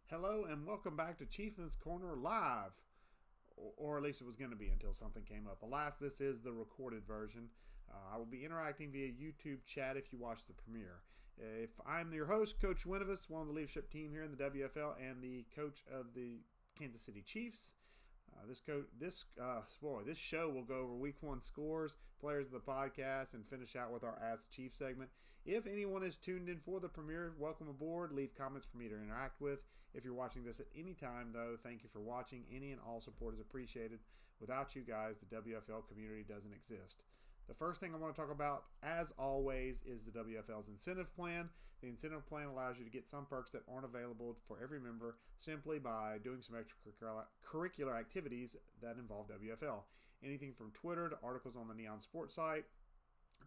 Hello and welcome back to Chiefman's Corner Live, or at least it was going to be until something came up. Alas, this is the recorded version. I will be interacting via YouTube chat if you watch the premiere. If I'm your host, Coach Winuvas, one of the leadership team here in the WFL and the coach of the Kansas City Chiefs. This show will go over Week 1 scores, players of the podcast, and finish out with our Ask the Chief segment. If anyone is tuned in for the premiere, welcome aboard. Leave comments for me to interact with. If you're watching this at any time, though, thank you for watching. Any and all support is appreciated. Without you guys, the WFL community doesn't exist. The first thing I want to talk about, as always, is the WFL's incentive plan. The incentive plan allows you to get some perks that aren't available for every member simply by doing some extracurricular activities that involve WFL. Anything from Twitter to articles on the Neon Sports site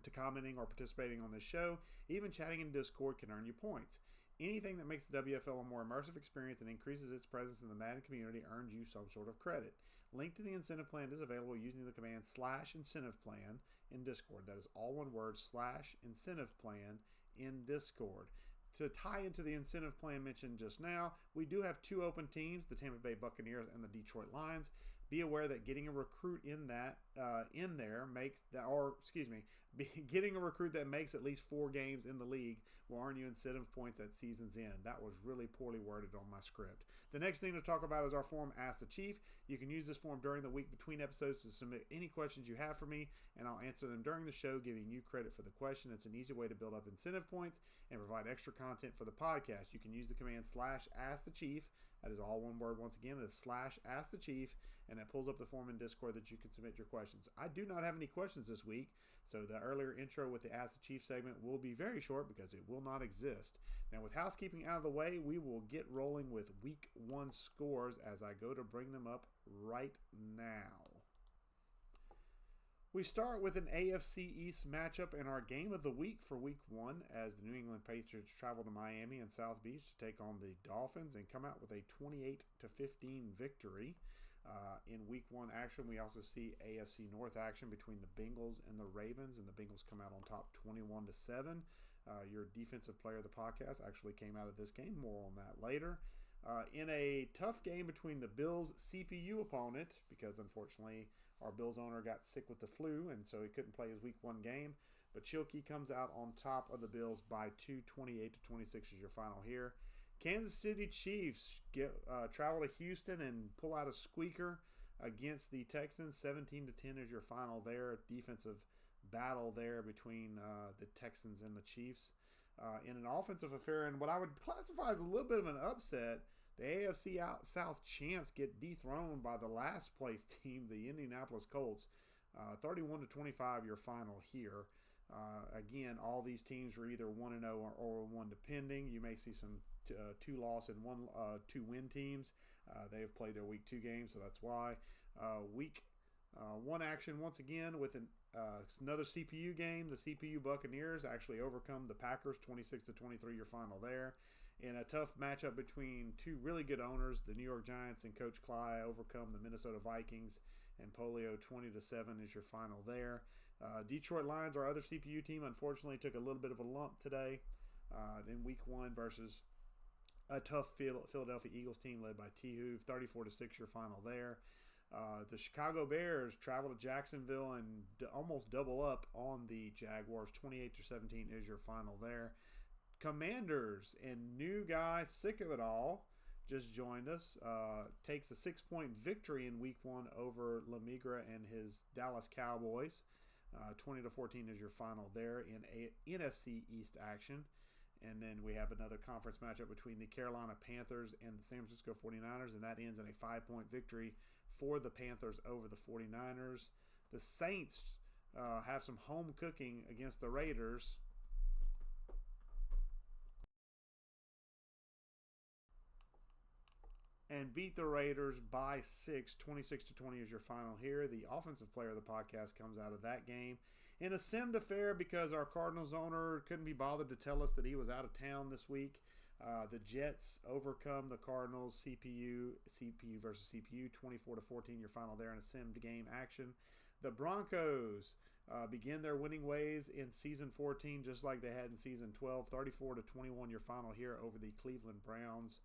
to commenting or participating on this show, even chatting in Discord can earn you points. Anything that makes the WFL a more immersive experience and increases its presence in the Madden community earns you some sort of credit. Link to the incentive plan is available using the command /incentive plan in Discord. That is all one word, /incentive plan in Discord. To tie into the incentive plan mentioned just now, we do have two open teams, the Tampa Bay Buccaneers and the Detroit Lions. Be aware that getting a recruit getting a recruit that makes at least 4 games in the league will earn you incentive points at season's end. That was really poorly worded on my script. The next thing to talk about is our form Ask the Chief. You can use this form during the week between episodes to submit any questions you have for me, and I'll answer them during the show, giving you credit for the question. It's an easy way to build up incentive points and provide extra content for the podcast. You can use the command /AskTheChief. That is all one word once again. It is /AskTheChief, and that pulls up the form in Discord that you can submit your questions. I do not have any questions this week, so the earlier intro with the Ask the Chief segment will be very short because it will not exist. Now, with housekeeping out of the way, we will get rolling with Week 1 scores as I go to bring them up right now. We start with an AFC East matchup in our game of the week for Week 1 as the New England Patriots travel to Miami and South Beach to take on the Dolphins and come out with a 28-15 victory. In Week 1 action, we also see AFC North action between the Bengals and the Ravens, and the Bengals come out on top 21-7. Your defensive player of the podcast actually came out of this game. More on that later. In a tough game between the Bills' CPU opponent, because unfortunately our Bills owner got sick with the flu, and so he couldn't play his Week 1 game. But Chilkey comes out on top of the Bills by 2, 28-26 is your final here. Kansas City Chiefs travel to Houston and pull out a squeaker against the Texans. 17-10 is your final there. Defensive battle there between the Texans and the Chiefs. In an offensive affair, and what I would classify as a little bit of an upset, the AFC South champs get dethroned by the last place team, the Indianapolis Colts. 31-25 your final here. Again, all these teams were either 1-0 or 1 depending. You may see some 2-loss and 2-win teams. They have played their Week 2 games, so that's why. Week 1 action once again with another CPU game. The CPU Buccaneers actually overcome the Packers 26-23 your final there. In a tough matchup between two really good owners, the New York Giants and Coach Cly overcome the Minnesota Vikings, and Polio 20-7 is your final there. Detroit Lions, our other CPU team, unfortunately took a little bit of a lump today. Then Week 1 versus a tough Philadelphia Eagles team led by T. Hoove, 34-6 your final there. The Chicago Bears travel to Jacksonville and almost double up on the Jaguars. 28-17 is your final there. Commanders and new guy, sick of it all, just joined us. Takes a 6-point victory in Week 1 over LaMigra and his Dallas Cowboys. 20-14 is your final there in a NFC East action. And then we have another conference matchup between the Carolina Panthers and the San Francisco 49ers, and that ends in a 5-point victory for the Panthers over the 49ers. The Saints have some home cooking against the Raiders. And beat the Raiders by 6, 26-20 is your final here. The offensive player of the podcast comes out of that game in a simmed affair because our Cardinals owner couldn't be bothered to tell us that he was out of town this week. The Jets overcome the Cardinals, CPU versus CPU, 24-14 your final there in a simmed game action. The Broncos begin their winning ways in Season 14 just like they had in Season 12, 34-21 your final here over the Cleveland Browns.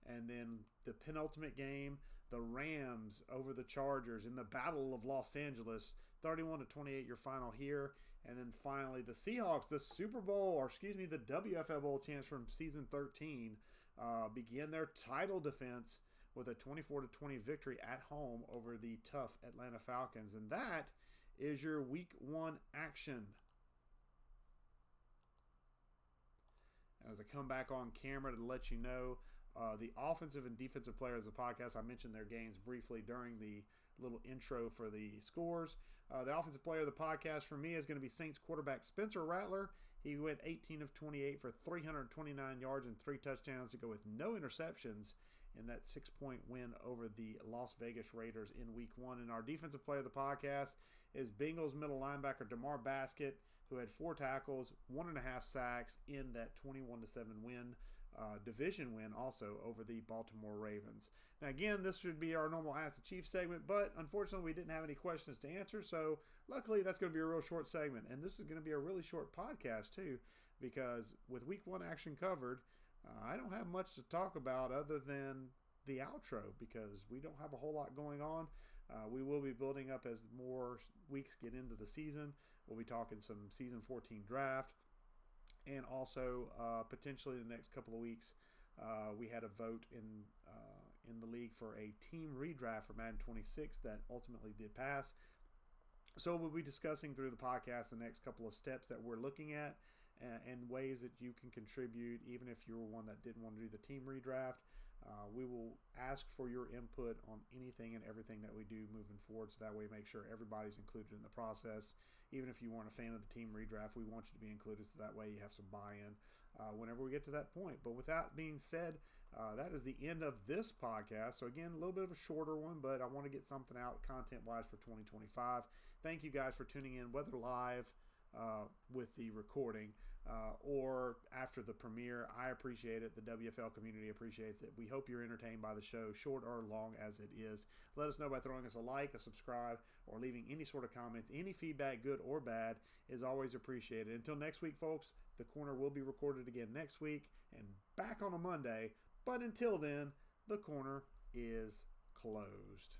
And then the penultimate game, the Rams over the Chargers in the Battle of Los Angeles, 31-28 your final here. And then finally the Seahawks, the the WFL Bowl chance from season 13, begin their title defense with a 24-20 victory at home over the tough Atlanta Falcons. And that is your week 1 action. As I come back on camera to let you know, the offensive and defensive players of the podcast, I mentioned their games briefly during the little intro for the scores. The offensive player of the podcast for me is going to be Saints quarterback Spencer Rattler. He went 18 of 28 for 329 yards and 3 touchdowns to go with no interceptions in that 6-point win over the Las Vegas Raiders in week 1. And our defensive player of the podcast is Bengals middle linebacker DeMar Baskett, who had 4 tackles, 1.5 sacks in that 21-7 win, division win also over the Baltimore Ravens. Now again, this should be our normal Ask the Chiefs segment, but unfortunately we didn't have any questions to answer, so luckily that's going to be a real short segment. And this is going to be a really short podcast too, because with week 1 action covered, I don't have much to talk about other than the outro, because we don't have a whole lot going on. We will be building up as more weeks get into the season. We'll be talking some season 14 draft, and also potentially the next couple of weeks we had a vote in the league for a team redraft for Madden 26 that ultimately did pass. So we'll be discussing through the podcast the next couple of steps that we're looking at and ways that you can contribute, even if you're one that didn't want to do the team redraft. We will ask for your input on anything and everything that we do moving forward, so that way make sure everybody's included in the process. Even if you weren't a fan of the team redraft, we want you to be included, so that way you have some buy-in whenever we get to that point. But with that being said, that is the end of this podcast. So again, a little bit of a shorter one, but I want to get something out content-wise for 2025. Thank you guys for tuning in, whether live with the recording or after the premiere. I appreciate it. The WFL community appreciates it. We hope you're entertained by the show, short or long as it is. Let us know by throwing us a like, a subscribe, or leaving any sort of comments. Any feedback, good or bad, is always appreciated. Until next week, folks, the corner will be recorded again next week and back on a Monday. But until then, the corner is closed.